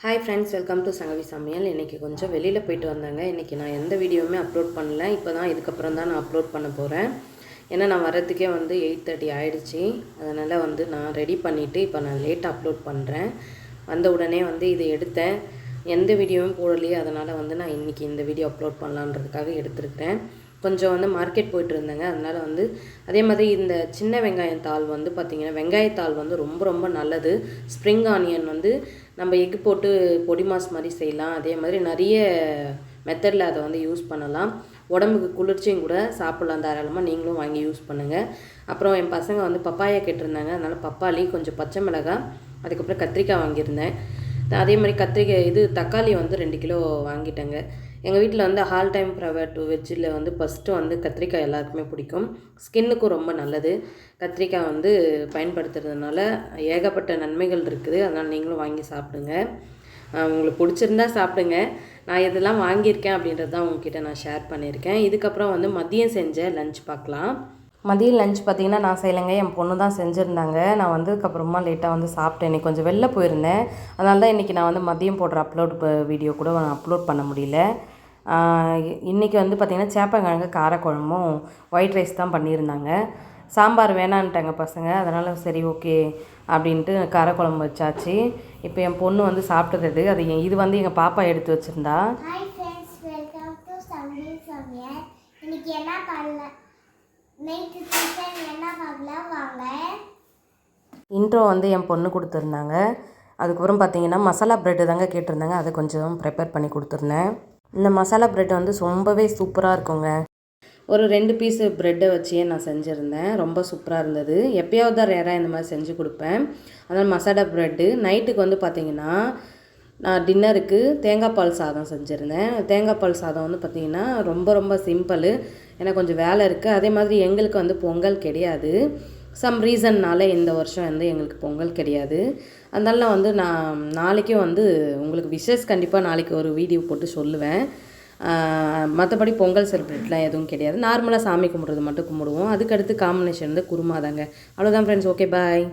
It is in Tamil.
Hi friends, welcome to Sangavi சமையல். இன்றைக்கி கொஞ்சம் வெளியில் போயிட்டு வந்தாங்க. இன்றைக்கி நான் எந்த வீடியோவுமே அப்லோட் பண்ணல. இப்போ தான் இதுக்கப்புறம் தான் நான் அப்லோட் பண்ண போகிறேன். ஏன்னா நான் வரதுக்கே 8:30 ஆகிடுச்சி. அதனால் நான் ரெடி பண்ணிவிட்டு இப்போ நான் லேட்டாக அப்லோட் பண்ணுறேன். வந்த உடனே இதை எடுத்தேன். எந்த வீடியோவும் போடலையே, அதனால் நான் இன்றைக்கி இந்த வீடியோ அப்லோட் பண்ணலான்றதுக்காக எடுத்துருக்கிறேன். கொஞ்சம் மார்க்கெட் போய்ட்டு இருந்தேங்க. அதனால் அதே மாதிரி இந்த சின்ன வெங்காயத்தாள் பார்த்திங்கன்னா வெங்காயத்தாள் ரொம்ப ரொம்ப நல்லது. ஸ்ப்ரிங் ஆனியன் நம்ம எக்கு போட்டு பொடி மாஸ் மாதிரி செய்யலாம். அதே மாதிரி நிறைய மெத்தடில் அதை யூஸ் பண்ணலாம். உடம்புக்கு குளிர்ச்சியும் கூட சாப்பிட்லாம் தாராளமாக. நீங்களும் வாங்கி யூஸ் பண்ணுங்கள். அப்புறம் என் பசங்க பப்பாயா கேட்டிருந்தாங்க. அதனால் பப்பாளி, கொஞ்சம் பச்சை மிளகாய், அதுக்கப்புறம் கத்திரிக்காய் வாங்கியிருந்தேன். அதே மாதிரி தக்காளி 2 கிலோ வாங்கிட்டேங்க. எங்கள் வீட்டில் ஹால் டைம் ப்ரைவேட் வெஜ்ஜில் ஃபஸ்ட்டு கத்திரிக்காய் எல்லாருக்குமே பிடிக்கும். ஸ்கின்னுக்கும் ரொம்ப நல்லது. கத்திரிக்காய் பயன்படுத்துறதுனால ஏகப்பட்ட நன்மைகள் இருக்குது. அதனால் நீங்களும் வாங்கி சாப்பிடுங்க. உங்களுக்கு பிடிச்சிருந்தா சாப்பிடுங்க. நான் இதெல்லாம் வாங்கியிருக்கேன் அப்படின்றது தான் உங்ககிட்ட நான் ஷேர் பண்ணியிருக்கேன். இதுக்கப்புறம் மதியம் செஞ்ச லஞ்ச் பார்க்கலாம். மதியம் லஞ்ச் பார்த்திங்கன்னா நான் செய்யலைங்க, என் பொண்ணு தான் செஞ்சுருந்தாங்க. நான் வந்ததுக்கப்புறமா லேட்டாக சாப்பிட்டேன். இன்றைக்கி கொஞ்சம் வெளில போயிருந்தேன். அதனால தான் இன்றைக்கி நான் மதியம் போடுற வீடியோ கூட நான் அப்லோட் பண்ண முடியல. இன்றைக்கி பார்த்திங்கன்னா சேப்பங்கிழங்கு காரக்குழம்பும் ஒயிட் ரைஸ் தான் பண்ணியிருந்தாங்க. சாம்பார் வேணான்ட்டாங்க பசங்க. அதனால் சரி ஓகே அப்படின்ட்டு காரக்குழம்பு வச்சாச்சு. இப்போ என் பொண்ணு சாப்பிட்டது அது இது எங்கள் பாப்பா எடுத்து வச்சுருந்தா. இன்ட்ரோ என் பொண்ணு கொடுத்துருந்தாங்க. அதுக்கப்புறம் பார்த்திங்கன்னா மசாலா ப்ரெட்டு தாங்க கேட்டிருந்தாங்க. அதை கொஞ்சம் ப்ரிப்பேர் பண்ணி கொடுத்துருந்தேன். இந்த மசாலா ப்ரெட் ரொம்பவே சூப்பராக இருக்குங்க. ஒரு 2 பீஸு ப்ரெட்டை வச்சே நான் செஞ்சுருந்தேன். ரொம்ப சூப்பராக இருந்தது. எப்போயாவது தான் ரேராக இந்த மாதிரி செஞ்சு கொடுப்பேன். அதனால் மசாலா ப்ரெட்டு நைட்டுக்கு பார்த்திங்கன்னா நான் டின்னருக்கு தேங்காய் பால் சாதம் செஞ்சுருந்தேன். தேங்காய் பால் சாதம் பார்த்திங்கன்னா ரொம்ப ரொம்ப சிம்பிள். எனக்கு கொஞ்சம் வேலை இருக்குது. அதே மாதிரி எங்களுக்கு பொங்கல் கிடையாது. சம் ரீசன்னால் இந்த வருஷம் எங்களுக்கு பொங்கல் கிடையாது. அதனால நான் நாளைக்கும் உங்களுக்கு விஷஸ் கண்டிப்பாக நாளைக்கு ஒரு வீடியோ போட்டு சொல்லுவேன். மற்றபடி பொங்கல் செலிப்ரேட்லாம் எதுவும் கிடையாது. நார்மலாக சாமி கும்பிட்றது மட்டும் கும்பிடுவோம். அதுக்கடுத்து காம்பினேஷன் குருமா தாங்க. அவ்வளோதான் ஃப்ரெண்ட்ஸ். ஓகே, பாய்.